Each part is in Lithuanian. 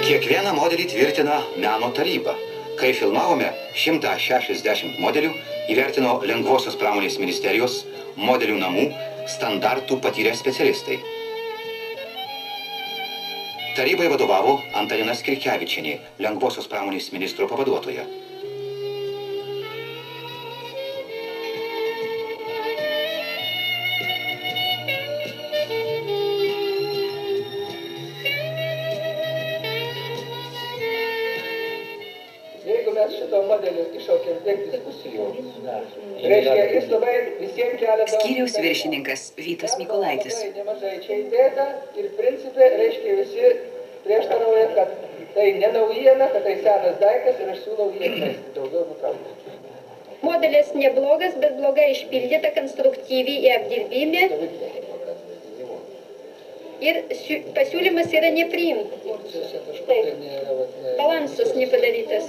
Kiekvieną modelį tvirtina meno taryba. Kai filmavome 160 modelių, įvertino Lengvosios pramonės ministerijos, modelių namų, standartų patyrę specialistai. Tarybai vadovavo Antanina Skrikevičienė, Lengvosios pramonės ministro pavaduotoja. Jeigu mes šito modelį iššaukėm tiek diskusijų, reiškia, jis labai visiems kelia daug... Skyriaus viršininkas Vytas Mykolaitis. Nemažai čia įdėta ir principė, reiškia, visi prieštarauja, kad tai ne naujiena, kad tai senas daiktas ir aš siūlau jį atmesti, daugiau nutraukti. Modelis neblogas, bet blogai išpildyta, konstruktyviai į apdirbimį. Ir pasiūlymas yra nepriimtas. Балансус не подаритесь.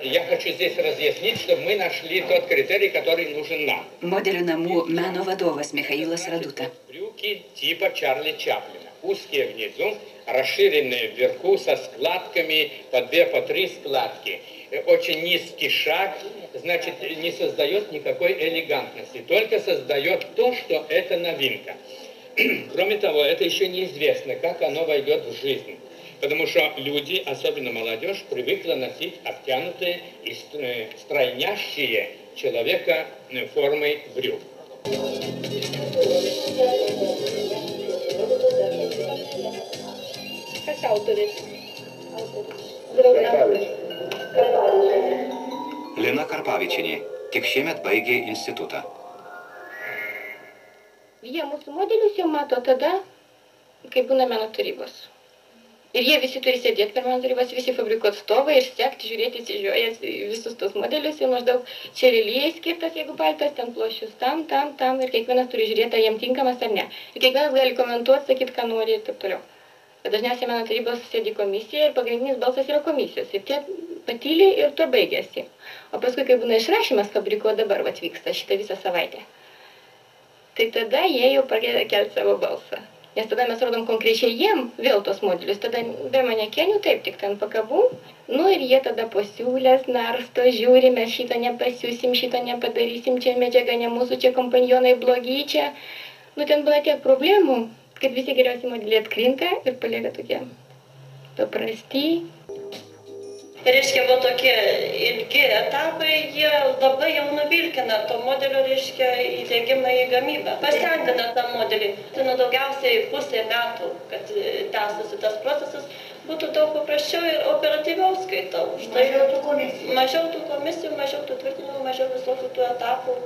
Я хочу здесь разъяснить, чтобы мы нашли тот критерий, который нужен нам. Modelių namų meno vadovas Michailas Raduta. Брюки типа Чарли Чаплина. Узкие внизу, расширенные вверху, со складками по 2, по 3 складки. Очень низкий шаг, значит, не создает никакой элегантности, только создает то, что это новинка. Кроме того, это еще неизвестно, как оно войдет в жизнь. Потому что люди, особенно молодежь, привыкла носить обтянутые и стройнящие человека формы брюк. Kas autoris? Lina Karpavičienė tik šiemet baigė institutą. Jie mūsų modelius jau mato tada, kai būna meno tarybos. Ir jie visi turi sėdėti per meno tarybas, visi fabriko atstovai ir sekti, žiūrėti, įsižiūrėjęs visus tos modelius ir maždaug čia lelijai skirtas, jeigu paltas, ten plošius tam, ir kiekvienas turi žiūrėti, ar jiem tinkamas ar ne. Ir kiekvienas gali komentuoti, sakyti, ką nori ir taip toliau. Bet dažniausiai meno tarybos sėdi komisija ir pagrindinis balsas yra komisijos. Ir tie patyliai ir to baigėsi. O paskui, kai būna išrašymas fabriko, dabar atvyksta šitą visą savaitę. Tai tada jie jau pradeda kelti savo balsą. Nes tada mes rodom konkrečiai jiem vėl tos modelius. Tada be manekenių taip, tik ten pakabų. Nu ir jie tada pasiūlės, narsto, žiūri, mes šitą nepasiūsim, šitą nepadarysim, čia medžiaga ne mūsų, čia kompanionai blogi, čia. Nu ten būna tiek problemų, kad visi geriausiai modeliai atkrinta ir palieka tokie paprasti. Reiškia, va tokie ilgi etapai, jie labai jau nuvilkina to modelio, reiškia, įdėgimą į gamybą. Pasendina tą modelį. Tai daugiausiai pusė metų, kad tęstųsi tas procesas, būtų daug paprasčiau ir operatyviau skaitau. Mažiau tų komisijų. Mažiau tų komisijų, mažiau tų tvirtinimų, mažiau visokių tų etapų.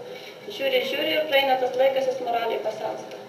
Žiūri ir praeina tas laikas, jis moraliai pasensta.